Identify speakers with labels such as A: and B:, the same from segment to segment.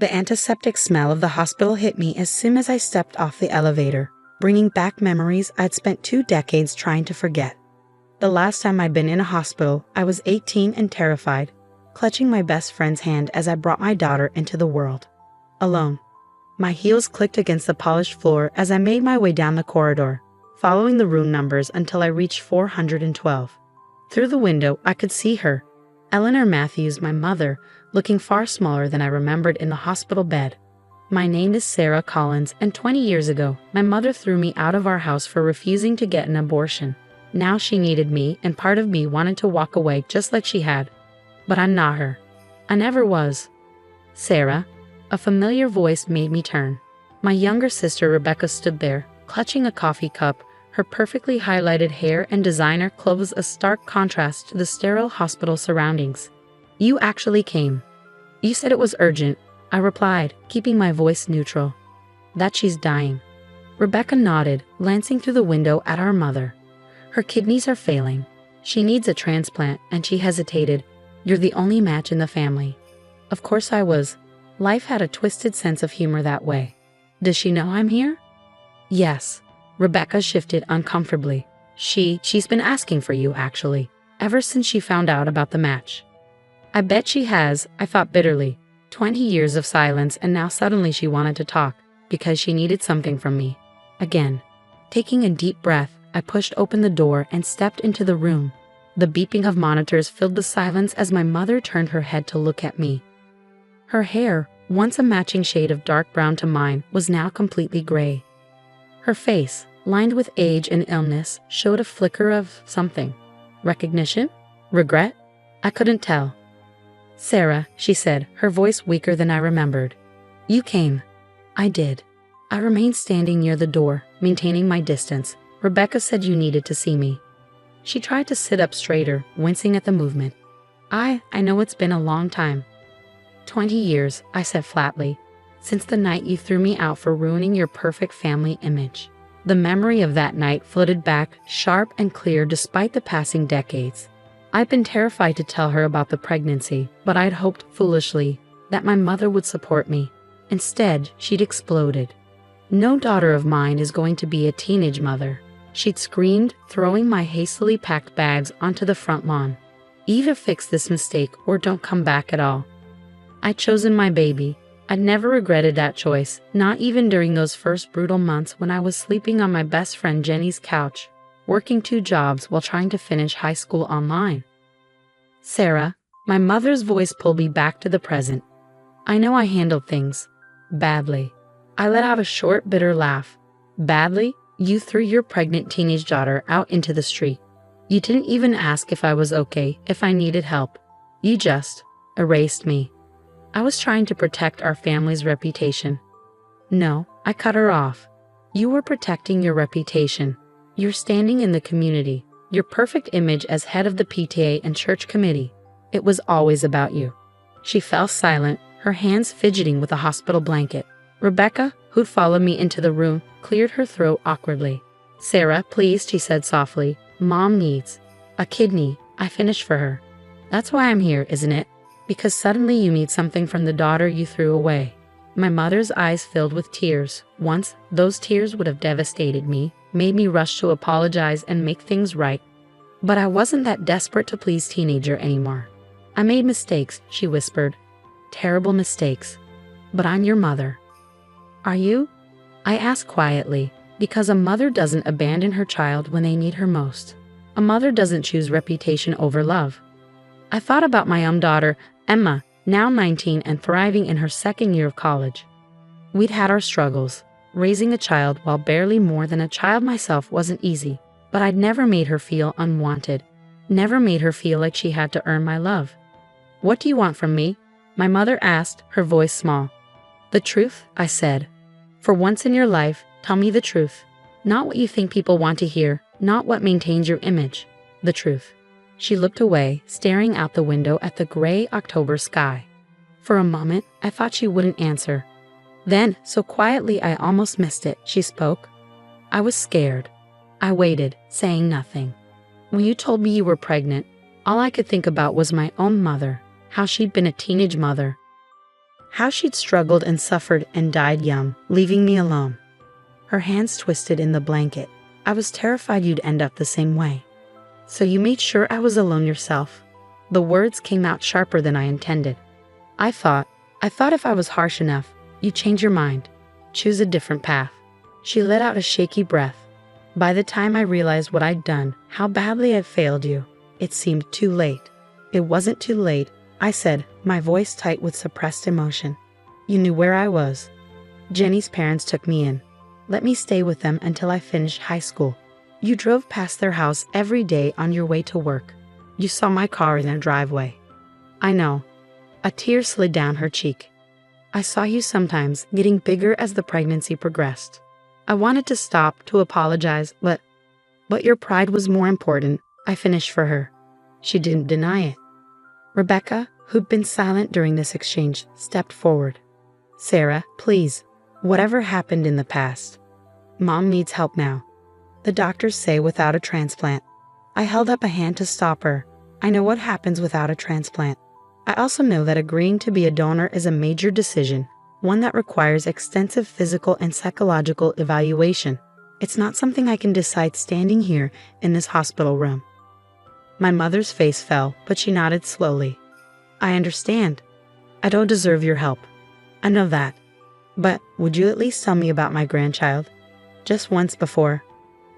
A: The antiseptic smell of the hospital hit me as soon as I stepped off the elevator, bringing back memories I'd spent 2 decades trying to forget. The last time I'd been in a hospital, I was 18 and terrified, clutching my best friend's hand as I brought my daughter into the world. Alone. My heels clicked against the polished floor as I made my way down the corridor, following the room numbers until I reached 412. Through the window, I could see her, Eleanor Matthews, my mother, looking far smaller than I remembered in the hospital bed. My name is Sarah Collins, and 20 years ago, my mother threw me out of our house for refusing to get an abortion. Now she needed me, and part of me wanted to walk away just like she had. But I'm not her. I never was. Sarah. A familiar voice made me turn. My younger sister Rebecca stood there, clutching a coffee cup, her perfectly highlighted hair and designer clothes a stark contrast to the sterile hospital surroundings. You actually came. You said it was urgent, I replied, keeping my voice neutral. That she's dying. Rebecca nodded, glancing through the window at our mother. Her kidneys are failing. She needs a transplant, and she hesitated. You're the only match in the family. Of course I was. Life had a twisted sense of humor that way. Does she know I'm here? Yes. Rebecca shifted uncomfortably. She's been asking for you, actually, ever since she found out about the match. I bet she has, I thought bitterly. 20 years of silence, and now suddenly she wanted to talk, because she needed something from me. Again. Taking a deep breath, I pushed open the door and stepped into the room. The beeping of monitors filled the silence as my mother turned her head to look at me. Her hair, once a matching shade of dark brown to mine, was now completely gray. Her face, lined with age and illness, showed a flicker of something. Recognition? Regret? I couldn't tell. Sarah, she said, her voice weaker than I remembered. You came. I did. I remained standing near the door, maintaining my distance. Rebecca said you needed to see me. She tried to sit up straighter, wincing at the movement. I know it's been a long time. 20 years, I said flatly, since the night you threw me out for ruining your perfect family image. The memory of that night floated back, sharp and clear despite the passing decades. I'd been terrified to tell her about the pregnancy, but I'd hoped, foolishly, that my mother would support me. Instead, she'd exploded. No daughter of mine is going to be a teenage mother, she'd screamed, throwing my hastily packed bags onto the front lawn. Either fix this mistake or don't come back at all. I'd chosen my baby. I'd never regretted that choice, not even during those first brutal months when I was sleeping on my best friend Jenny's couch, working 2 jobs while trying to finish high school online. Sarah, my mother's voice pulled me back to the present. I know I handled things badly. I let out a short, bitter laugh. Badly? You threw your pregnant teenage daughter out into the street. You didn't even ask if I was okay, if I needed help. You just erased me. I was trying to protect our family's reputation. No, I cut her off. You were protecting your reputation. Your standing in the community. Your perfect image as head of the PTA and church committee. It was always about you. She fell silent, her hands fidgeting with a hospital blanket. Rebecca, who'd followed me into the room, cleared her throat awkwardly. Sarah, please, she said softly. Mom needs a kidney. I finished for her. That's why I'm here, isn't it? Because suddenly you need something from the daughter you threw away. My mother's eyes filled with tears. Once, those tears would have devastated me, made me rush to apologize and make things right. But I wasn't that desperate to please teenager anymore. I made mistakes, she whispered. Terrible mistakes. But I'm your mother. Are you? I asked quietly, because a mother doesn't abandon her child when they need her most. A mother doesn't choose reputation over love. I thought about my own daughter, Emma, now 19 and thriving in her 2nd year of college. We'd had our struggles. Raising a child while barely more than a child myself wasn't easy, but I'd never made her feel unwanted, never made her feel like she had to earn my love. What do you want from me? My mother asked, her voice small. The truth, I said. For once in your life, tell me the truth. Not what you think people want to hear, not what maintains your image. The truth. She looked away, staring out the window at the gray October sky. For a moment, I thought she wouldn't answer. Then, so quietly I almost missed it, she spoke. I was scared. I waited, saying nothing. When you told me you were pregnant, all I could think about was my own mother, how she'd been a teenage mother. How she'd struggled and suffered and died young, leaving me alone. Her hands twisted in the blanket. I was terrified you'd end up the same way. So you made sure I was alone yourself? The words came out sharper than I intended. I thought if I was harsh enough, you'd change your mind. Choose a different path. She let out a shaky breath. By the time I realized what I'd done, how badly I'd failed you, it seemed too late. It wasn't too late, I said, my voice tight with suppressed emotion. You knew where I was. Jenny's parents took me in. Let me stay with them until I finished high school. You drove past their house every day on your way to work. You saw my car in their driveway. I know. A tear slid down her cheek. I saw you sometimes, getting bigger as the pregnancy progressed. I wanted to stop, to apologize, but your pride was more important, I finished for her. She didn't deny it. Rebecca, who'd been silent during this exchange, stepped forward. Sarah, please. Whatever happened in the past. Mom needs help now. The doctors say without a transplant. I held up a hand to stop her. I know what happens without a transplant. I also know that agreeing to be a donor is a major decision, one that requires extensive physical and psychological evaluation. It's not something I can decide standing here in this hospital room. My mother's face fell, but she nodded slowly. I understand. I don't deserve your help. I know that. But would you at least tell me about my grandchild? Just once before.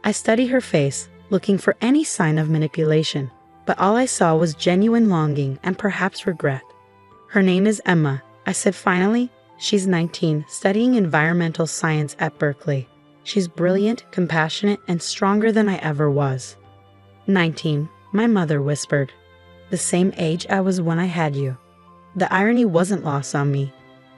A: I studied her face, looking for any sign of manipulation, but all I saw was genuine longing and perhaps regret. Her name is Emma, I said finally. She's 19, studying environmental science at Berkeley. She's brilliant, compassionate, and stronger than I ever was. 19, my mother whispered. The same age I was when I had you. The irony wasn't lost on me.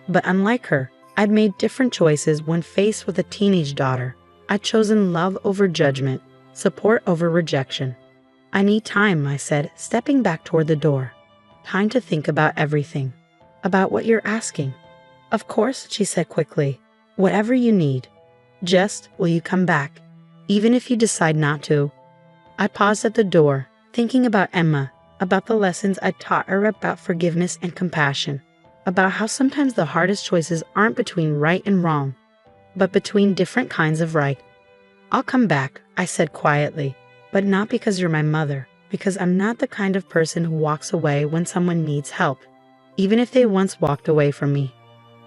A: But unlike her, I'd made different choices when faced with a teenage daughter. I'd chosen love over judgment, support over rejection. I need time, I said, stepping back toward the door. Time to think about everything. About what you're asking. Of course, she said quickly. Whatever you need. Just, will you come back? Even if you decide not to. I paused at the door, thinking about Emma, about the lessons I'd taught her about forgiveness and compassion, about how sometimes the hardest choices aren't between right and wrong, but between different kinds of right. I'll come back, I said quietly, but not because you're my mother, because I'm not the kind of person who walks away when someone needs help, even if they once walked away from me.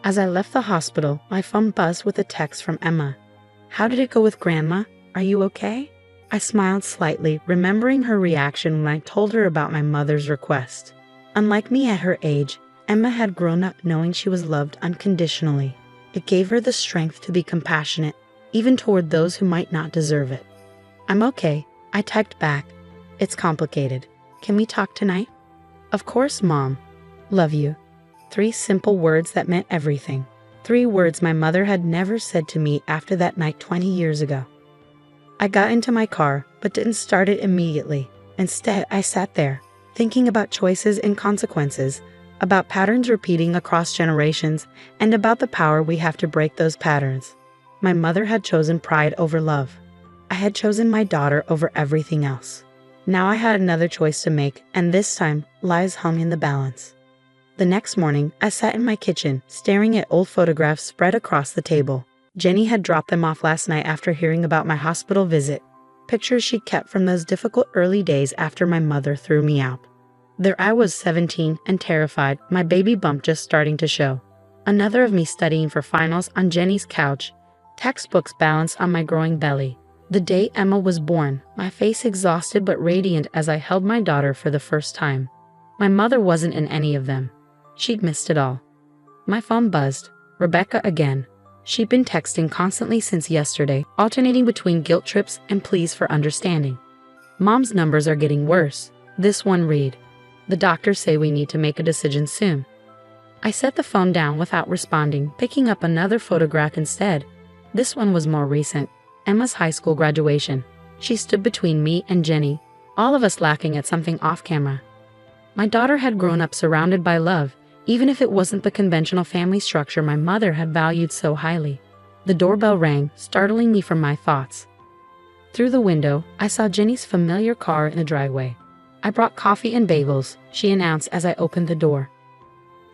A: As I left the hospital, my phone buzzed with a text from Emma. How did it go with Grandma? Are you okay? I smiled slightly, remembering her reaction when I told her about my mother's request. Unlike me at her age, Emma had grown up knowing she was loved unconditionally. It gave her the strength to be compassionate, even toward those who might not deserve it. I'm okay, I typed back. It's complicated. Can we talk tonight? Of course, Mom. Love you. 3 simple words that meant everything. 3 words my mother had never said to me after that night 20 years ago. I got into my car, but didn't start it immediately. Instead, I sat there, thinking about choices and consequences, about patterns repeating across generations, and about the power we have to break those patterns. My mother had chosen pride over love. I had chosen my daughter over everything else. Now I had another choice to make, and this time, lives hung in the balance. The next morning, I sat in my kitchen, staring at old photographs spread across the table. Jenny had dropped them off last night after hearing about my hospital visit. Pictures she kept from those difficult early days after my mother threw me out. There I was 17 and terrified, my baby bump just starting to show. Another of me studying for finals on Jenny's couch, textbooks balanced on my growing belly. The day Emma was born, my face exhausted but radiant as I held my daughter for the first time. My mother wasn't in any of them. She'd missed it all. My phone buzzed. Rebecca again. She'd been texting constantly since yesterday, alternating between guilt trips and pleas for understanding. Mom's numbers are getting worse. This one read. The doctors say we need to make a decision soon. I set the phone down without responding, picking up another photograph instead. This one was more recent. Emma's high school graduation. She stood between me and Jenny, all of us laughing at something off camera. My daughter had grown up surrounded by love, even if it wasn't the conventional family structure my mother had valued so highly. The doorbell rang, startling me from my thoughts. Through the window, I saw Jenny's familiar car in the driveway. I brought coffee and bagels, she announced as I opened the door.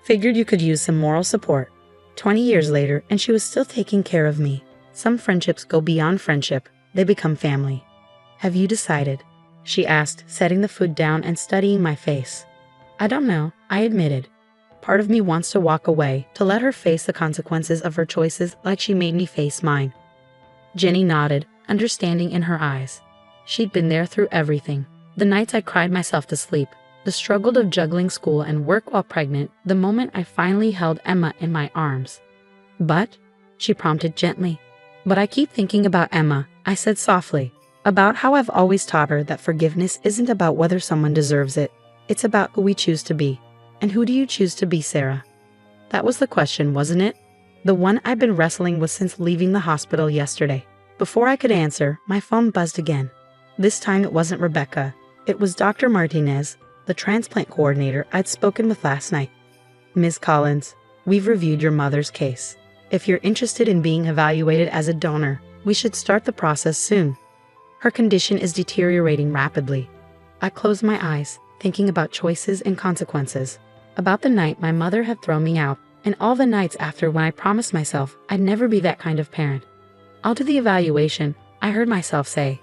A: Figured you could use some moral support. 20 years later, and she was still taking care of me. Some friendships go beyond friendship, they become family. Have you decided? She asked, setting the food down and studying my face. I don't know, I admitted. Part of me wants to walk away, to let her face the consequences of her choices like she made me face mine. Jenny nodded, understanding in her eyes. She'd been there through everything. The nights I cried myself to sleep, the struggle of juggling school and work while pregnant, the moment I finally held Emma in my arms. But, she prompted gently. But I keep thinking about Emma, I said softly, about how I've always taught her that forgiveness isn't about whether someone deserves it, it's about who we choose to be. And who do you choose to be, Sarah? That was the question, wasn't it? The one I've been wrestling with since leaving the hospital yesterday. Before I could answer, my phone buzzed again. This time it wasn't Rebecca. It was Dr. Martinez, the transplant coordinator I'd spoken with last night. Ms. Collins, we've reviewed your mother's case. If you're interested in being evaluated as a donor, we should start the process soon. Her condition is deteriorating rapidly. I closed my eyes, thinking about choices and consequences. About the night my mother had thrown me out, and all the nights after when I promised myself I'd never be that kind of parent. I'll do the evaluation, I heard myself say.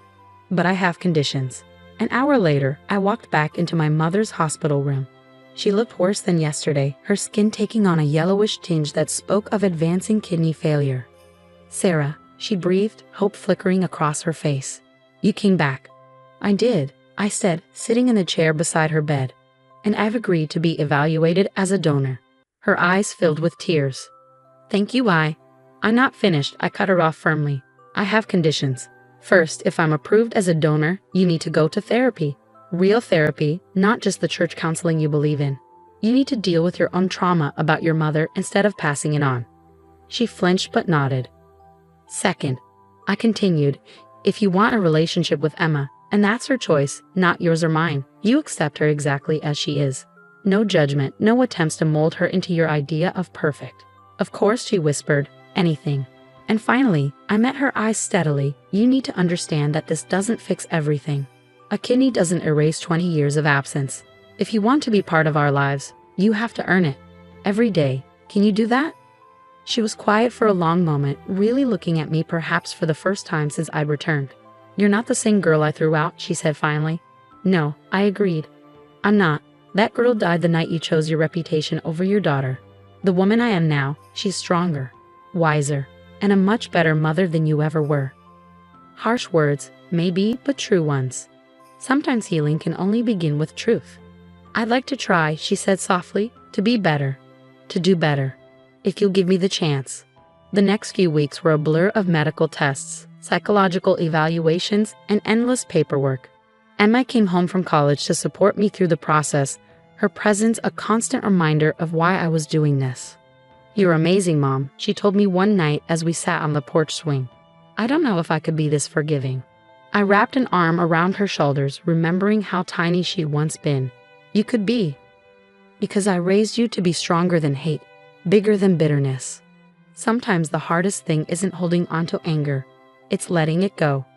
A: But I have conditions. An hour later, I walked back into my mother's hospital room. She looked worse than yesterday, her skin taking on a yellowish tinge that spoke of advancing kidney failure. Sarah, she breathed, hope flickering across her face. You came back. I did, I said, sitting in the chair beside her bed. And I've agreed to be evaluated as a donor. Her eyes filled with tears. Thank you, I'm not finished, I cut her off firmly. I have conditions. First, if I'm approved as a donor, you need to go to therapy. Real therapy, not just the church counseling you believe in. You need to deal with your own trauma about your mother instead of passing it on. She flinched but nodded. Second, I continued, if you want a relationship with Emma, and that's her choice, not yours or mine, you accept her exactly as she is. No judgment, no attempts to mold her into your idea of perfect. Of course, she whispered, anything. And finally, I met her eyes steadily. You need to understand that this doesn't fix everything. A kidney doesn't erase 20 years of absence. If you want to be part of our lives, you have to earn it. Every day. Can you do that? She was quiet for a long moment, really looking at me perhaps for the first time since I'd returned. You're not the same girl I threw out, she said finally. No, I agreed. I'm not. That girl died the night you chose your reputation over your daughter. The woman I am now, she's stronger, wiser, and a much better mother than you ever were. Harsh words, maybe, but true ones. Sometimes healing can only begin with truth. I'd like to try, she said softly, to be better, to do better, if you'll give me the chance. The next few weeks were a blur of medical tests, psychological evaluations, and endless paperwork. Emma came home from college to support me through the process, her presence a constant reminder of why I was doing this. You're amazing, Mom, she told me one night as we sat on the porch swing. I don't know if I could be this forgiving. I wrapped an arm around her shoulders, remembering how tiny she'd once been. You could be. Because I raised you to be stronger than hate, bigger than bitterness. Sometimes the hardest thing isn't holding onto anger, it's letting it go.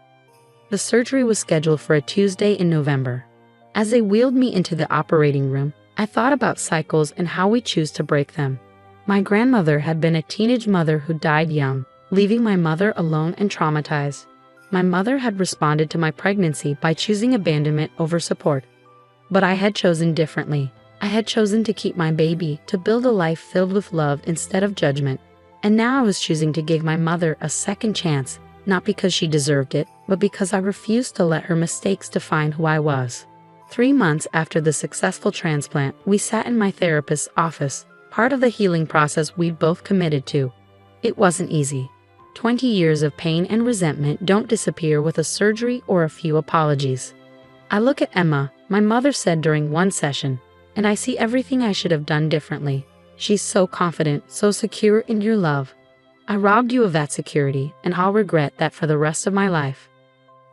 A: The surgery was scheduled for a Tuesday in November. As they wheeled me into the operating room, I thought about cycles and how we choose to break them. My grandmother had been a teenage mother who died young, leaving my mother alone and traumatized. My mother had responded to my pregnancy by choosing abandonment over support. But I had chosen differently. I had chosen to keep my baby, to build a life filled with love instead of judgment. And now I was choosing to give my mother a second chance, not because she deserved it, but because I refused to let her mistakes define who I was. 3 months after the successful transplant, we sat in my therapist's office, part of the healing process we'd both committed to. It wasn't easy. 20 years of pain and resentment don't disappear with a surgery or a few apologies. I look at Emma, my mother said during one session, and I see everything I should have done differently. She's so confident, so secure in your love. I robbed you of that security, and I'll regret that for the rest of my life.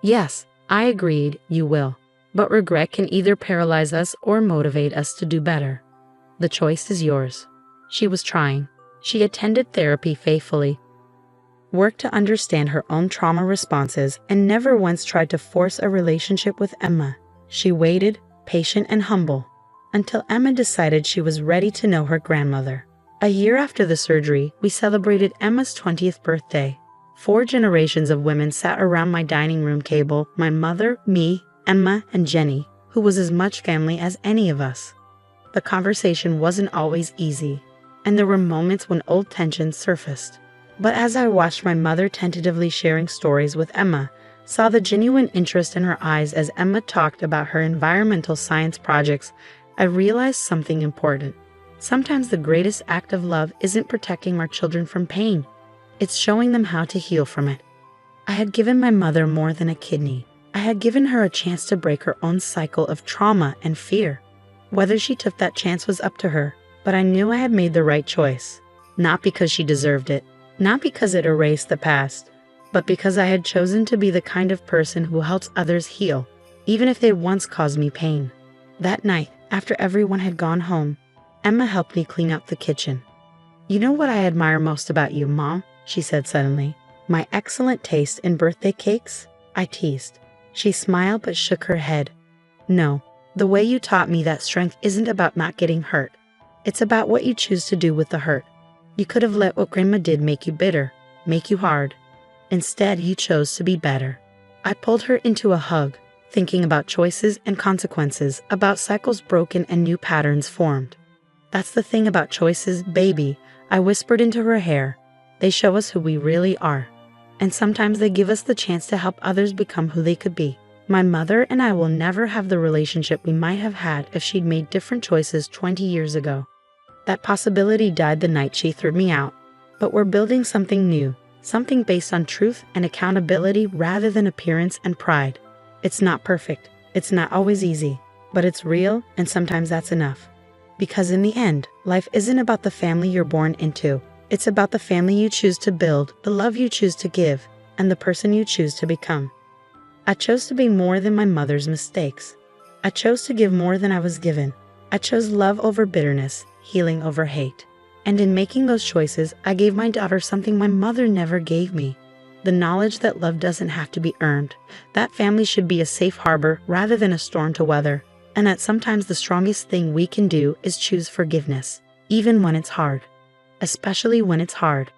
A: Yes, I agreed, you will. But regret can either paralyze us or motivate us to do better. The choice is yours. She was trying. She attended therapy faithfully, worked to understand her own trauma responses, and never once tried to force a relationship with Emma. She waited, patient and humble. until Emma decided she was ready to know her grandmother. A year after the surgery, we celebrated Emma's 20th birthday. 4 generations of women sat around my dining room table: my mother, me, Emma, and Jenny, who was as much family as any of us. The conversation wasn't always easy, and there were moments when old tensions surfaced. But as I watched my mother tentatively sharing stories with Emma, saw the genuine interest in her eyes as Emma talked about her environmental science projects, I realized something important. Sometimes the greatest act of love isn't protecting our children from pain. It's showing them how to heal from it. I had given my mother more than a kidney. I had given her a chance to break her own cycle of trauma and fear. Whether she took that chance was up to her, but I knew I had made the right choice. Not because she deserved it, not because it erased the past, but because I had chosen to be the kind of person who helps others heal, even if they once caused me pain. That night, after everyone had gone home, Emma helped me clean up the kitchen. "You know what I admire most about you, Mom?" she said suddenly. "My excellent taste in birthday cakes?" I teased. She smiled but shook her head. "No, the way you taught me that strength isn't about not getting hurt. It's about what you choose to do with the hurt. You could have let what Grandma did make you bitter, make you hard. Instead, you chose to be better." I pulled her into a hug, thinking about choices and consequences, about cycles broken and new patterns formed. "That's the thing about choices, baby," I whispered into her hair. "They show us who we really are. And sometimes they give us the chance to help others become who they could be." My mother and I will never have the relationship we might have had if she'd made different choices 20 years ago. That possibility died the night she threw me out. But we're building something new, something based on truth and accountability rather than appearance and pride. It's not perfect, it's not always easy, but it's real, and sometimes that's enough. Because in the end, life isn't about the family you're born into. It's about the family you choose to build, the love you choose to give, and the person you choose to become. I chose to be more than my mother's mistakes. I chose to give more than I was given. I chose love over bitterness, healing over hate. And in making those choices, I gave my daughter something my mother never gave me: the knowledge that love doesn't have to be earned, that family should be a safe harbor rather than a storm to weather, and that sometimes the strongest thing we can do is choose forgiveness, even when it's hard. Especially when it's hard.